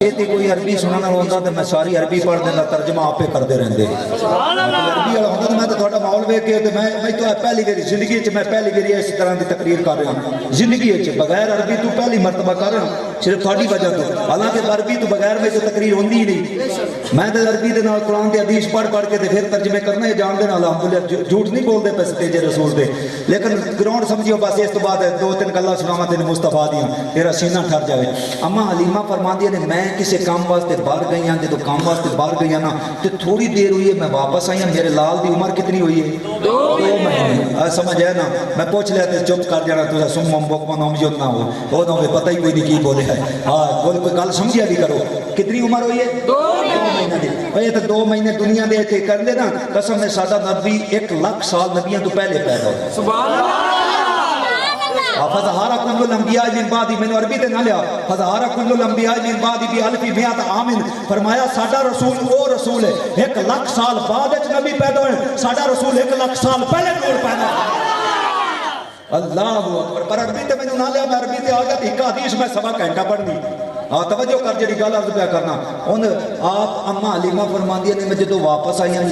یہ کوئی عربی سننا ہوتا تو میں ساری عربی پڑھ دینا، ترجمہ آپ کرتے رہتے عربی والا ہوتا تو میں تو تھوڑا ماحول ویکھ کے میں تو پہلی باری زندگی میں پہلی باری اس طرح کی تقریر کر رہا ہوں زندگی بغیر عربی تو پہلی مرتبہ کر رہا ہوں صرف تھوڑی وجہ تو، حالانکہ عربی تو بغیر میں تو تقریر ہوتی ہی نہیں۔ میں تو عربی کے نال قرآن کے حدیث پڑھ پڑھ کے پھر ترجمے کرنا ہے جان دینا الحمدللہ، جھوٹ نہیں بولتے پے ستے جے رسول دے، لیکن گراؤنڈ سمجھیو بس اس تو بعد دو تین گلاں سناواں تینوں مصطفیٰ دیاں تیرا سینہ ٹھر جاوے۔ اما حلیمہ فرماندی نے میں کسی کام واسطے باہر گئی ہاں، جدو کام واسطے باہر گئی ہاں نا تو تھوڑی دیر ہوئی ہے میں واپس آئی ہوں، میرے لال دی عمر کتنی ہوئی ہے؟ 2 مہینے۔ سمجھ ہے نا، میں پوچھ لیا تو چپ کر جانا، تو سم بک نومجود نہ ہو وہ نہ پتہ ہی کوئی نہیں کی بولے ہے۔ ہاں کوئی گل سمجھیا بھی کرو، کتنی عمر ہوئی ہے؟ 2 مہینے دی۔ یہ تو 2 مہینے دنیا دے کے کر دے نا قسم میں سادہ نبی 1 لاکھ سال نبیاں تو پہلے پیدا ہوا۔ سبحان اللہ۔ فظہر کل الانبیاء من بعد، میں نے عربی تے نہ لیا، فظہر کل الانبیاء من بعد بألف مئات عام، فرمایا ساڈا رسول وہ رسول ہے 1 لاکھ سال بعد نبی پیدا ہوئے، ساڈا رسول 1 لاکھ سال پہلے نور پیدا ہوئے۔ اللہ اکبر۔ پر عربی تے میں نے نہ لیا، میں عربی تے آ گیا ایک حدیث میں سوا گھنٹہ پڑھنی۔ ہاں توجہ کر جڑی گل عرض پیا کرنا ہن آپ اما حلیمہ فرماندی نے میں جدو واپس آئی ہوں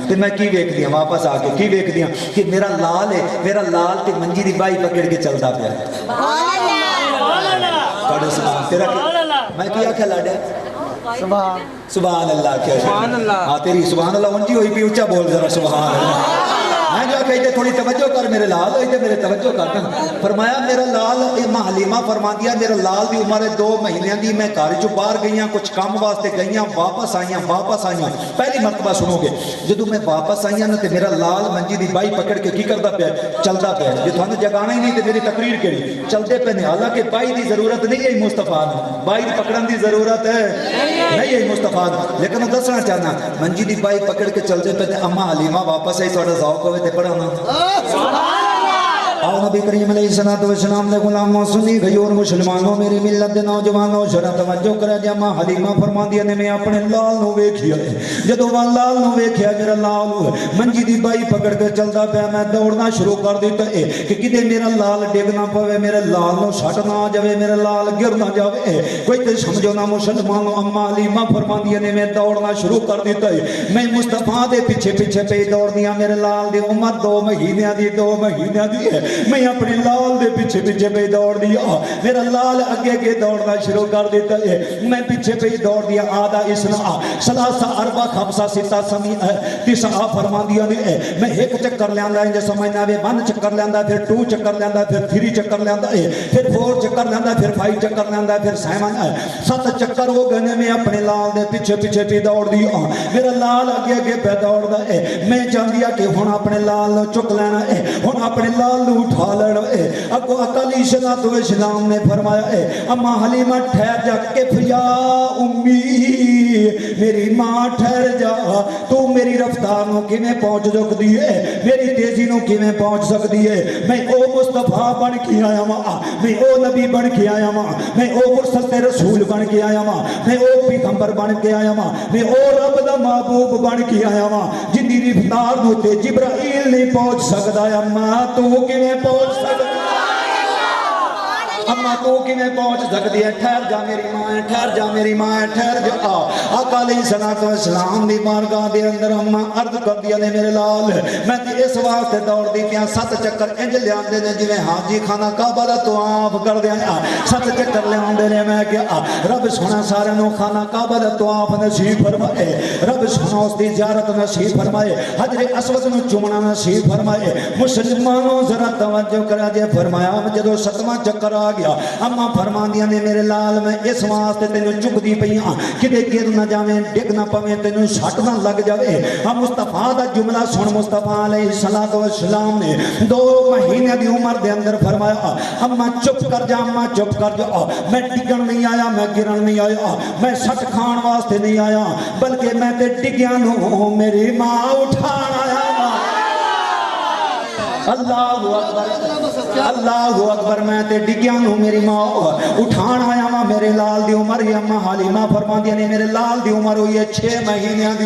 تے میں کی ویکھدی ہاں واپس آ کے کی ویکھدی ہاں کہ میرا لال ہے، میرا لال تے منجی دی بائی پکڑ کے چلدا پیا ہے۔ سبحان اللہ تیرا میں کیا کہ لاڈا سبحان اللہ کیا سبحان اللہ۔ ہاں تیری سبحان اللہ اونجی ہوئی پی، اونچا بول ذرا سبحان اللہ۔ میں جو کہتے تھوڑی توجہ کر میرے لال ہوئی تے میرے توجہ کرتا۔ فرمایا میرا لال اما حلیمہ فرماندی ہے میرا لال دی عمر 2 مہینے دی، میں گھر چوں باہر گئی ہاں کچھ کام واسطے گئی ہاں، واپس آئی ہاں۔ پہلی مرتبہ سنو گے جدو میں واپس آئی ہاں تے میرا لال منجی دی بائی پکڑ کے کی کردا پیا چلدا پیا، جے تھانوں جگانا ہی نہیں تے میری تقریر کیڑی چلدے پے نے، حالانکہ بائی دی ضرورت نہیں ہے مصطفیٰ نے، بائی پکڑن دی ضرورت ہے نہیں ہے مصطفیٰ، لیکن میں دسنا چاہنا منجی دی بائی پکڑ کے چلدے پے تے اما حلیمہ واپس آئی، تھوڑا ذوق ہوئے تے پڑھانا۔ آؤ نبی کریم علیہ السلام نے غلاموں سنی غیور مسلمانوں میری ملت دے نوجوانوں ذرا توجہ کرے جے اما حلیمہ فرماندی نے میں اپنے لال نو ویکھیا جدوں میں لال نو ویکھیا میرا لال منجی دی بائی پکڑ کے چلدا پیا، میں دوڑنا شروع کر دتا کہ کدے میرا لال ڈگ نہ پوے، میرے لال نو سٹ نہ جاوے، میرا لال گر نہ جاوے، کوئی تے سمجھو نہ مسلمانوں۔ اما حلیمہ فرماندی نے میں دوڑنا شروع کر دتا، میں مصطفیٰ دے پیچھے پیچھے پہ دوڑدیاں، میرے لال دی عمر 2 مہینے دی ہے، میں اپنے لال دے پیچھے پیچھے پہ دوڑ دیا، میرا لال اگے اگے دوڑنا شروع کر دیتا ہے، میں پیچھے پہ دوڑ دیا۔ آدھا اسنا سلاسہ اربع خمسہ ستہ سمی تسعہ فرما دیا نے، میں ایک چکر لیاندہ ہے جیسا میں ناوے 1 چکر لیاندہ پھر 2 چکر لیاندہ پھر 3 چکر لیاندہ ہے پھر 4 چکر لیاندہ پھر 5 چکر لیاندہ پھر 7 چکر ہو گئے، میں اپنے لال دے پیچھے پیچھے پہ دوڑ دیا، میرا لال اگے اگے پہ دوڑ دا ہے، میں جان دیا کہ ہن اپنے لال نو چک لینا ہے، ہن اپنے لال نو اٹھا لینا ہے۔ اگو اکالی شنات و اسلام نے فرمایا ہے اما حلیمہ ٹھہر جا، کف یا امی میری ماں ٹھہر جا، تو میری رفتار نو کیویں پہنچ سکدی ہے، میری تیزی نو کیویں پہنچ سکدی ہے، میں او مصطفیٰ بن کے آیا ہاں، میں او نبی بن کے آیا ہاں، میں او مرسل رسول بن کے آیا ہاں، میں او پیغمبر بن کے آیا ہاں، میں او رب دا محبوب بن کے آیا ہاں، جن دی رفتار نو تے جبرائیل نہیں پہنچ سکدا، اما تو کیویں پہنچ سکدا، اما تو کیویں پہنچ سکدی ہے، ٹھہر جا میری ماں، ٹھہر جا میری ماں، ٹھہر جا۔ آقا علیہ الصلوۃ والسلام دی بارگاہ دے اندر اما عرض کر دیا نے میرے لال میں تے اس واسطے دوڑ دی پیا 7 چکر انج لیاندے نے جویں حاجی خانہ کعبہ دا طواف کر دیا، 7 چکر لیاندے نے، میں کہ رب سونا سارے نو خانہ کعبہ دا طواف نصیب فرمائے، رب سونا اس دی زیارت نصیب فرمائے، حجر اسود نو چومنا نصیب فرمائے۔ مسلمانوں ذرا توجہ کرا جے، فرمایا جدوں 7واں چکر آ گیا اما فرماندیاں نے میرے لال میں اس واسطے تینوں چکدی پیاں کدے گر نہ جاویں، ڈگ نہ پویں، تینوں سٹ نہ لگ جاوے۔ ہم مصطفیٰ دا جملہ سن، مصطفیٰ علیہ السلام نے 2 مہینے دی عمر دے اندر فرمایا اما چپ کر جا، اما چپ کر جا، میں ڈگن نہیں آیا، میں گرن نہیں آیا، میں سٹ کھان واسطے نہیں آیا، بلکہ میں تے ڈگیاں نو میری ماں اٹھان آیا۔ اللہ اکبر، اللہ اکبر، میں تے ڈگیاں نو میری ماں اٹھان آیا وا۔ میرے لال دی عمر اما حلیمہ فرماندی نے میرے لال دی عمر ہوئی ہے 6 مہینے دی۔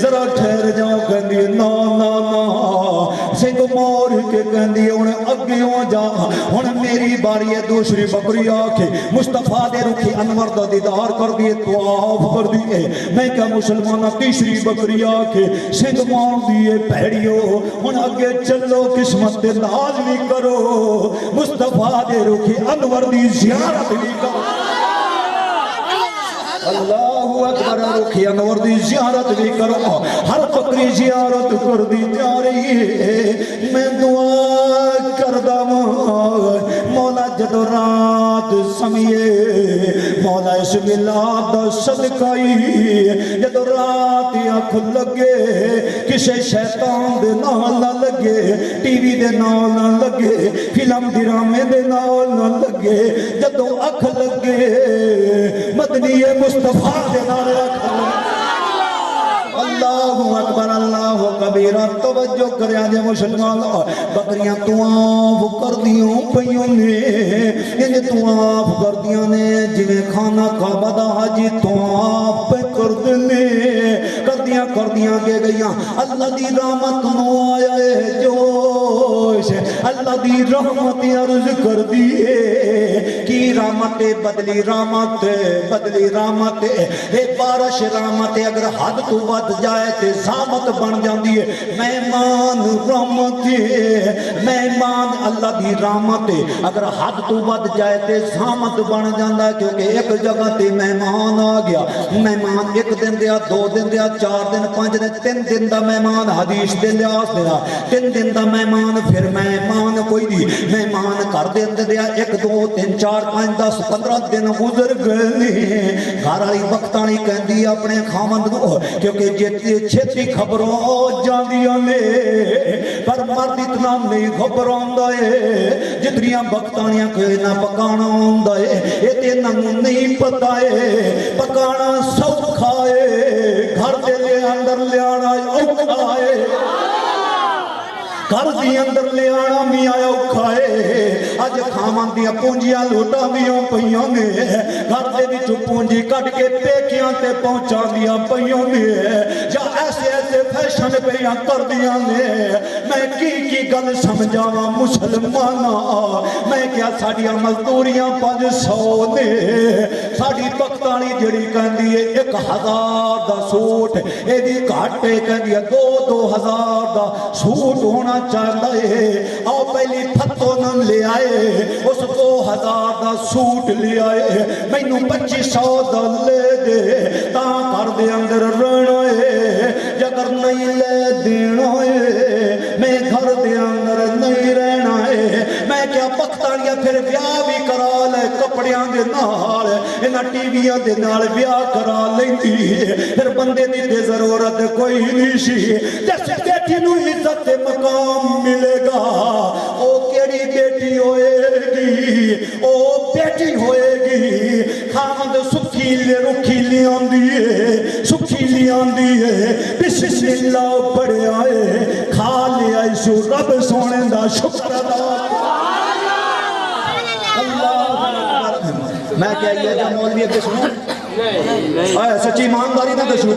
ذرا ٹھہر جاؤ کہندی نا نا نا سنگ مور کے کہندی ہن اگیوں جا ہن میری باری ہے دوسری بکری آ کے مصطفیٰ دے رخی انور دا دیدار کر دیے طواف کر دیے میں کیا مسلمانہ تیسری بکری آ کے سنگ مار دیے پیڑیو ہن اگے چلو قسمت دے لازمی کرو مصطفیٰ دے رخی انور دی زیارت بھی کرو اللہ اکبر رخی انور دی زیارت بھی کرو ہر بکری زیارت کر دی جا رہی ہے میں دعا کردہ مولا جدو رات سمیے مولا اس ملاد دا صدقائی جدو رات آنکھ لگے کسے شیطان دے نال نہ لگے ٹی وی دے نال نہ لگے فلم ڈرامے دے نال نہ لگے جدو آنکھ لگے مدنی مصطفیٰ دے نال آنکھ لگے اللہ اکبر اللہ کبیرہ توجہ کریا جے مسلمان بکریاں طواف کر دیوں پیوں نے انہیں طواف کر دیوں نے جنہیں کھانا کعبہ دا حاجی طواف پہ کر دیاں گے گئیاں اللہ دی رحمت نو آیا ہے جوش اللہ دی رحمت عرض کر دیئے کی رحمت بدلی رحمت اے بارش رحمت اگر حد تو ود جائے تے زامت بن جاندی ہے مہمان رحمت مہمان اللہ دی رحمت اگر حد تو ود جائے تے زامت بن جاندہ ہے کیونکہ ایک جگہ تے مہمان آ گیا مہمان ایک دن دیا دو دن دیا 4 دن 5 دن 3 دن دا مہمان حدیث دے لحاظ دیا 3 دن دا مہمان پھر مہمان کوئی نہیں مہمان کر دن دیا 1 2 3 4 5 10 15 دن گزر گئے گھر والی وقتانی کہندی اپنے خامند کو کیونکہ چھتی خبروں جاندیاں نے پر مرد اتنا نہیں خبروں ہے جتنیاں وقتانیاں کوئی نہ پکانا ہوندا ہے یہ تے نہیں پتہ ہے پکانا سوکھا ہے گھر دے لے اندر لے آنا اوکھا ہے گھر دی اندر لے آنا می آیا اوکھائے آج کھامان دیا پونجیاں لوٹا دیوں پہیوں نے گھر دے بھی پونجی کٹ کے پیکیاں تے پہنچا دیا پہیوں نے جا ایسے فیشن پہیاں کر دیا نے میں کی گل سمجھاوا مسلمانا میں کیا ساڑیاں مزدوریاں 500 نے ساڑی پختانی جڑی کہندی ہے 1000 دا سوٹ اے دی کھاٹے کہندی ہے 2-2000 دا سوٹ ہونا چاہتا ہے آؤ پہلی پھتوں نہ لے آئے اس 2000 دا سوٹ لے آئے میں نو 2500 دا لے دے تاں کر دے اندر رہنا ہے جگر نہیں لے دینا ہے میں گھر دے اندر نہیں رہنا ہے میں کیا پختانیاں پھر بیاہ بھی کرا لے کپڑیاں دے نال انہاں ٹی ویاں دے نال بیاہ کرا لیندی پھر بندے دی تے ضرورت کوئی نہیں سی جس بیٹی نو عزت مقام ملے گا او کیڑی بیٹی ہوئے گی او بیٹی ہوئے گی خامد سکھی لے رکھی لے آندی ہے بسم اللہ پڑھے آئے کھا لے آئے سو رب سونے دا شکر ادا اللہ میں کیا یہ جا مولوی اگے سنو سچی ایمانداری نہ دسو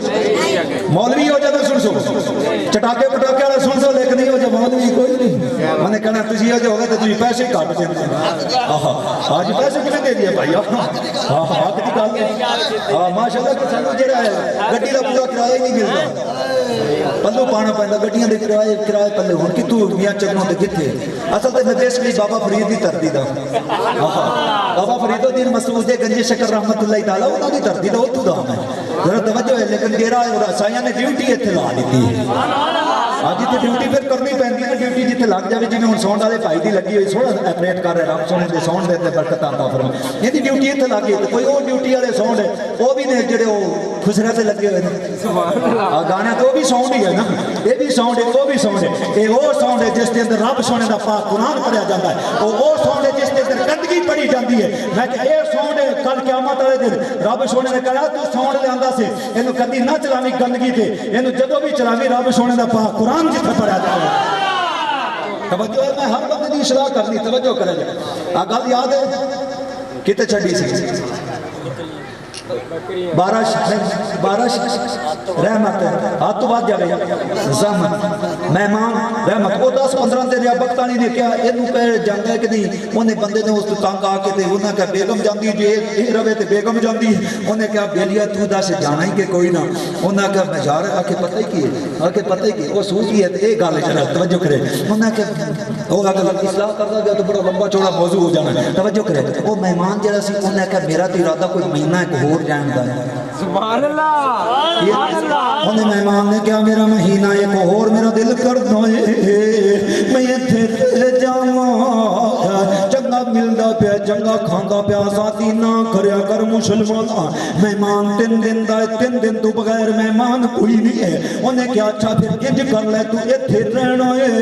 مولوی ہو جائے تو سن سو چٹاکے پٹاکے والا سن سو لیکن نہیں ہو جائے مولوی کوئی نہیں میں نے کہنا تجھے ہو جائے تو تجھے پیسے کاٹ دیں آج پیسے کنے دے دیا بھائی ہاں کتی کال ہے ماشاءاللہ کہ سنو جڑا ہے گڈی دا پورا کرایہ نہیں ملتا پلو پانا پہندا گڈیاں دے کرایے پلے ہون کہ تو میاں چگنوں تے کتے اصل تے میں دیش کی بابا فرید دی دھرتی دا بابا فرید الدین مسعود گنجی شکر رحمت اللہ تعالی انہاں دی دھرتی دا اوتھوں دا میں ذرا توجہ ہے لیکن ڈیرا اور سایاں نے ڈیوٹی ایتھے لا دتی ہے آج تے ڈیوٹی پھر کرنی پیندی ہے ڈیوٹی جتھے لگ جاوے جویں ہن ساؤنڈ والے بھائی دی لگی ہوئی سونا اپریٹ کر رہے رب سونے دے ساؤنڈ دے برکت عطا فرما یہ دی ڈیوٹی ایتھے لگی تے کوئی اور ڈیوٹی والے ساؤنڈ ہے وہ بھی نے جڑے او خسرے تے لگے ہوئے نے سبحان اللہ گانے تو بھی ساؤنڈ ہی ہے نا یہ بھی ساؤنڈ ہے وہ بھی ساؤنڈ ہے یہ وہ ساؤنڈ ہے جس کے اندر رب سونے دا پاک قرآن پڑھیا جاتا ہے وہ ساؤنڈ ہے جس کے اندر گندگی پڑھی جاتی ہے میں کہ یہ ساؤنڈ ہے کل قیامت والے دن رب سونے نے کہا تو ساؤنڈ لے آندا سی اینو کدی نہ چلاوی گندگی تے اینو جدوں بھی چلاوی رب سونے دا پاک قرآن جتھے پڑھیا جاتا ہے توجہ ہے میں ہر بندے دی اصلاح کرنی توجہ کرے جا گل یاد ہے کتے چھڈی سی بارش رحمت ہاتھ تو بعد جائے زحمت مہمان رحمت وہ 10-15 دن بختانی نے کیا یہ پہ جانتا ہے کہ نہیں انہیں بندے نے اس تنگ آ کے تے انہیں کہا بیگم جاندی جی یہ روے تے بیگم جاندی انہیں کہا بیلیا تو دا سے جانا ہی کہ کوئی نہ انہیں کہا میں جا رہا آکے پتہ ہی کی ہے آکے پتہ ہی کی وہ سوچی ہے ایک گالے چلا توجہ کرے انہیں کہا وہ اگر اصلاح کرنا گیا تو بڑا لمبا چوڑا موضوع ہو جانا توجہ کرے وہ مہمان جڑا سی انہیں کہا میرا تو ارادہ کوئی مہینہ ایک ہور جان دا ہے سبحان اللہ انہیں مہمان نے کیا میرا مہینہ ایک اور میرا دل کر دوئے میں یہ تھے جاؤں چنگا ملدا پیا چنگا کھاندا پیا ساتھی نہ کریا کر مسلمان مہمان 3 دن دا 3 دن تو بغیر مہمان کوئی نہیں ہے انہیں کیا اچھا پھر انج کر لے تو ایتھے رہنا ہے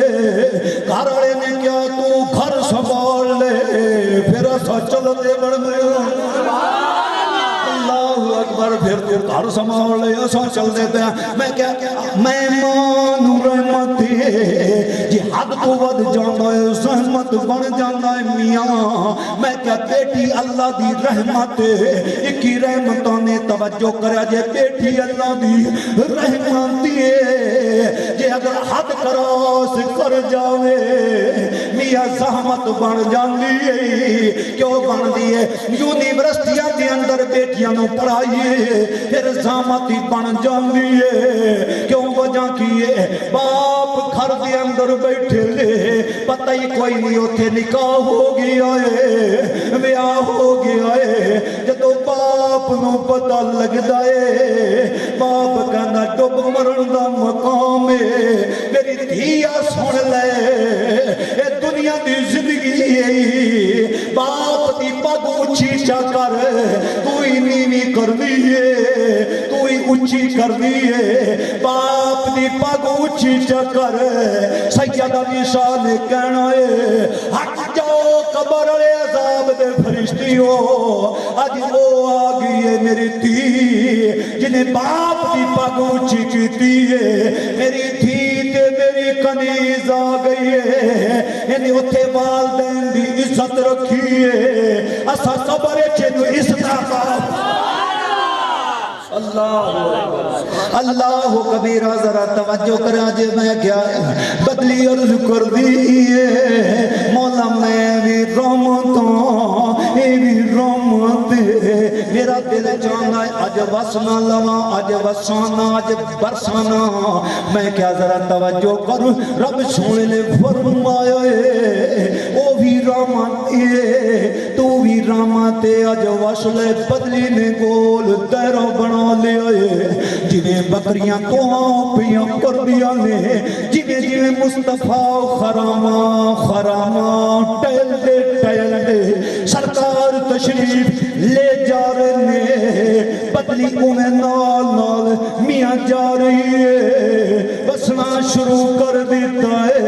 گھر والے نے کیا تو گھر سنبھال لے پھر اسا چلتے بڑھ گئے اللہ اکبر پھر تو گھر سنبھال لے اسا چل دیتے ہیں میں کیا مہمان رحمت جی حد تو ود جانا ہے زحمت بن جانا ہے میاں میں کیا بیٹی اللہ دی رحمت اکی رحمتوں نے توجہ کریا جے بیٹی اللہ دی رحمت جے اگر حد کراس کر جاوے میاں زحمت بن جاندی ہے کیوں بن دی ہے یونیورسٹیاں دے اندر بیٹیاں نو پڑھائیے پھر زحمت ہی بن جاندی ہے کیوں وجہ کی ہے باپ گھر دے اندر بیٹھے لے پتہ ہی کوئی نہیں ہوتے نکاح ہو گیا ہے بیاہ ہو گیا ہے جدو باپ نو پتہ لگ جائے باپ کہنا ڈب مرن دا مقام ہے میری دھیا سن لے اے دنیا دی زندگی ہے باپ دی پگ اچھی چا کر تو ہی نیوی کر دیئے تو ہی اچھی کر دیئے باپ دی پگ اچھی چا کر سیدہ عیسیٰ نے کہنا ہے ہٹ جاؤ قبر عذاب دے فرشتی ہو آج وہ آگئی ہے میری تھی جنہیں باپ دی پگ اچھی کیتی ہے میری تھی تے میری کنیز آگئی ہے یعنی اتھے والدین دی عزت رکھی ہے اسا قبر چنو عزت آقا اللہ کبیرہ ذرا توجہ کرا جے میں کیا بدلی عرض کر دیئے مولا میں بھی رحمتوں اے بھی رحمت میرا دل جانا ہے آج وسنا لوا آج وسانا آج برسانا میں کیا ذرا توجہ کروں رب سونے نے فرمایا ہے او بھی رحمت ہے تو بھی رحمت ہے آج وصلے بدلی نے گول تیرہ بنا لے آئے جنہیں بکریاں تو پیاں کر دیا نے جنہیں مصطفیٰ خراما ٹیل دے سرکار تشریف لے جا رہے نے بدلی انہیں نال میاں جا رہی ہے بسنا شروع کر دیتا ہے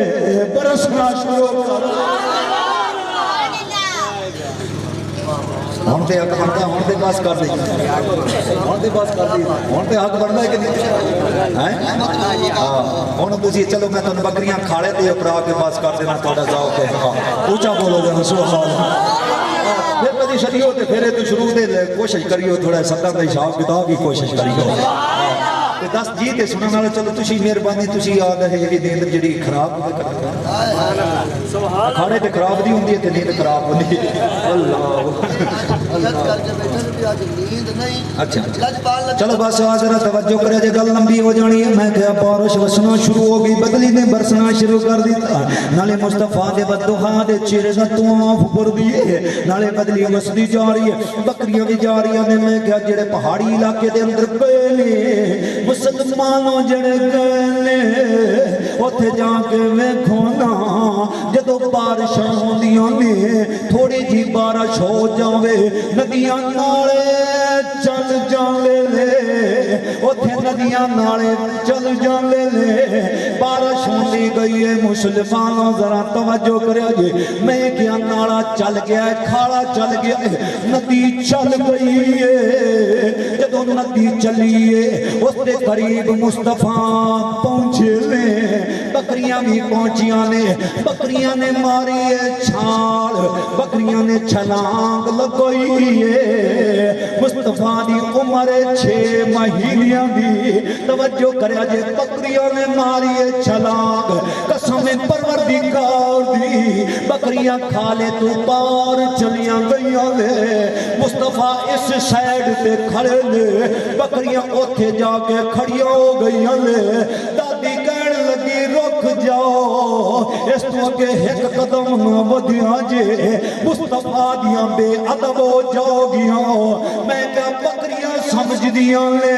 برسنا شروع کر ہون تے پاس کر دی ہون تے حق بڑھنا ہے کہ نہیں ہون تسی چلو میں تن بکریاں کھاڑے تے اپرا کے پاس کر دینا تھوڑا ذوق ہے اونچا بولو جا سبحان اللہ پھر کدی شریعو تے پھرے تو شروع دے کوشش کریو تھوڑا ستر دا حساب کتاب کی کوشش کریو دس جی تے سنن والے چلو تسی مہربانی تسی آ گئے یہ نیند جڑی خراب ہو کھانے تے خراب دی ہوندی ہے تے نیند خراب ہوندی ہے اچھا چلو بس ذرا توجہ کرے جے گل لمبی ہو جانی ہے میں کہا بارش وسنا شروع ہو گئی بدلی نے برسنا شروع کر دیتا نالے مصطفیٰ دے بددعا دے چہرے دا طواف کر دیے نالے بدلی وسدی جا رہی ہے بکریاں بھی جا رہی ہیں میں کہا جڑے پہاڑی علاقے دے اندر گئے نے مسلمانوں جڑے گئے نے اوتھے جا کے ویکھونا جدوں بارشاں ہوندیاں نے تھوڑی جی بارش ہو جاوے ندیاں نالے چل جاوے لے اوتھے ندیاں نالے چل جاوے لے بارش ہوندی گئی ہے مسلمانوں ذرا توجہ کریا جی میں کیا نالا چل گیا ہے کھاڑا چل گیا ہے ندی چل گئی ہے جدوں ندی چلی ہے اس دے قریب مصطفیٰ پہنچے لے بکریاں بھی پہنچیاں نے بکریاں نے ماری ہے چھال بکریاں نے چھلانگ لگوئی ہے مصطفیٰ دی عمر 6 مہینیاں دی توجہ کریا جے بکریوں نے ماری چھلانگ قسم پروردگار دی بکریاں کھالے تو پار چلیاں گئیاں لے مصطفیٰ اس سائیڈ تے کھڑے لے بکریاں اوتھے جا کے کھڑیاں ہو گئیاں لے دادی کہن لگی رک جاؤ اس تو اگے ایک قدم نہ ودیاں جے مصطفیٰ دیاں بے ادب ہو جاؤ گیاں میں کیا بکریاں سمجھ دیاں لے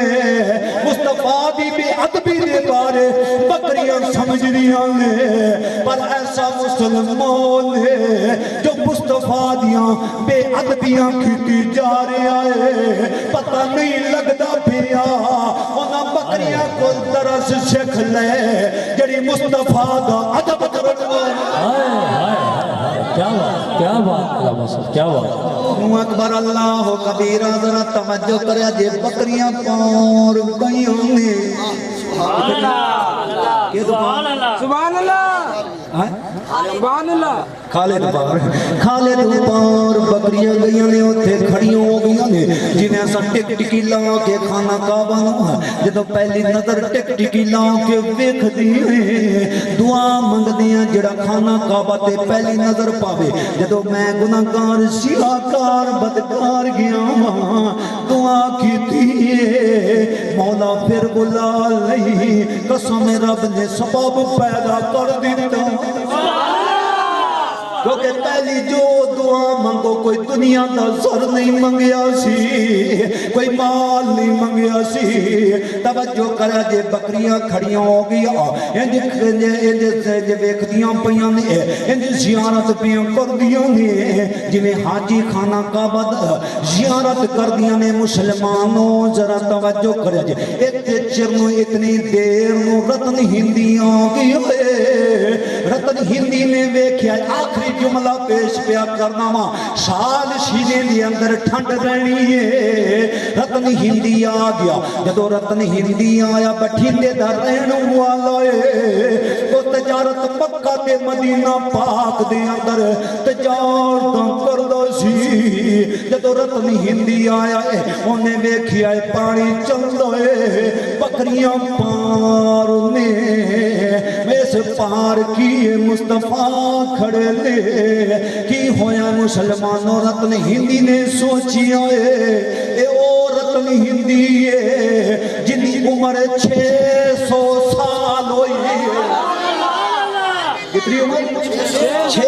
مصطفیٰ دی بے ادبی دے بارے بکریاں سمجھ دیاں لے پر ایسا مسلمان ہے جو مصطفیٰ دیاں بے ادبیاں کھیتی جا رہا ہے پتہ نہیں لگتا پھریا انہاں بکریاں کو درس سکھ لے جڑی مصطفیٰ دا ادب کرنا کیا بات کیا بات اکبر اللہ کبیرہ ذرا توجہ کریا جے بکریاں پور گئیوں نے سبحان اللہ سبحان اللہ خالد پار بکریاں گئیاں نے اوتھے کھڑیوں ہو گئیاں نے جنہیں ایسا ٹک ٹکی لا کے کھانا کعبہ نو جدو پہلی نظر ٹک ٹکی لا کے ویکھ دیئے دعا منگ دیاں جڑا کھانا کعبہ تے پہلی نظر پاوے جدو میں گناہگار سیاہکار بدکار گیا ہاں دعا کی دیئے مولا پھر بلا لئی قسم رب نے سبب پیدا کر دیتا کیونکہ پہلی جو دعا منگو کوئی دنیا دا سر نہیں منگیا سی کوئی مال نہیں منگیا سی توجہ کرا جے بکریاں کھڑیاں ہو گیا انج ویکھ دیاں پیاں نے انج زیارت پیاں کر دیاں نے جویں حاجی خانہ کعبہ دا زیارت کر دیاں نے مسلمانوں ذرا توجہ کرا جے اتنے چرنو اتنی دیر نو رتن ہندی آ گئی رتن ہندی نے ویکھیا آخری جملہ پیش پیا کرنا وا سال شینے دی اندر ٹھنڈ رہنی ہے رتن ہندی آ گیا جدو رتن ہندی آیا بٹھیندے دا رہن والا ہے تو تجارت مکہ تے مدینہ پاک دے اندر تجارت کردا سی جدو رتن ہندی آیا ہے انہیں ویکھیا ہے پانی چلدا ہے بکریاں پار نے ویس پار کیے مصطفیٰ کھڑے لے کی ہویا مسلمانوں رتن ہندی نے سوچی آئے اے او رتن ہندی ہے جن کی عمر 600 سال ہوئی ہے کتنی عمر 6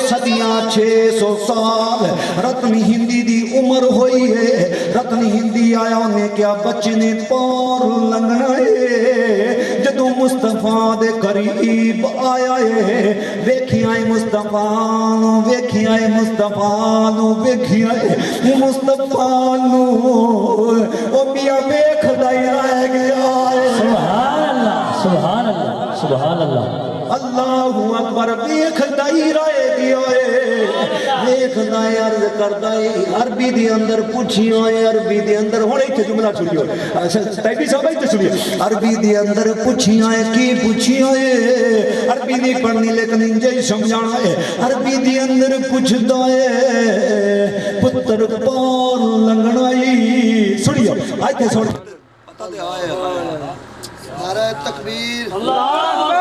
صدیاں 600 سال رتن ہندی دی عمر ہوئی ہے رتن ہندی آیا انہیں کیا بچے نے پور لنگنا ہے جدو مصطفیٰ دے قریب آیا ہے ویکھی آئے مصطفیٰ نو ویکھی آئے مصطفیٰ نو ویکھی آئے مصطفیٰ نو او میاں ویکھ دائی رہ گیا ہے سبحان اللہ سبحان اللہ سبحان اللہ اللہ اکبر ویکھ دائی رہ گیا ہے ویکھ دائی عرض کردائی عربی دی اندر پوچھی آئے عربی دی اندر ہونے ہی تھے جملہ چھوڑی ہوئے تیبی صاحب ہی تھے چھوڑی عربی دی اندر پوچھی آئے کی پوچھی آئے عربی نہیں پڑھنی لیکن انجھے سمجھانا ہے عربی دی اندر پوچھ دائے پتر پار لنگنائی سنیو آئے تھے سوڑی نعرہ تکبیر اللہ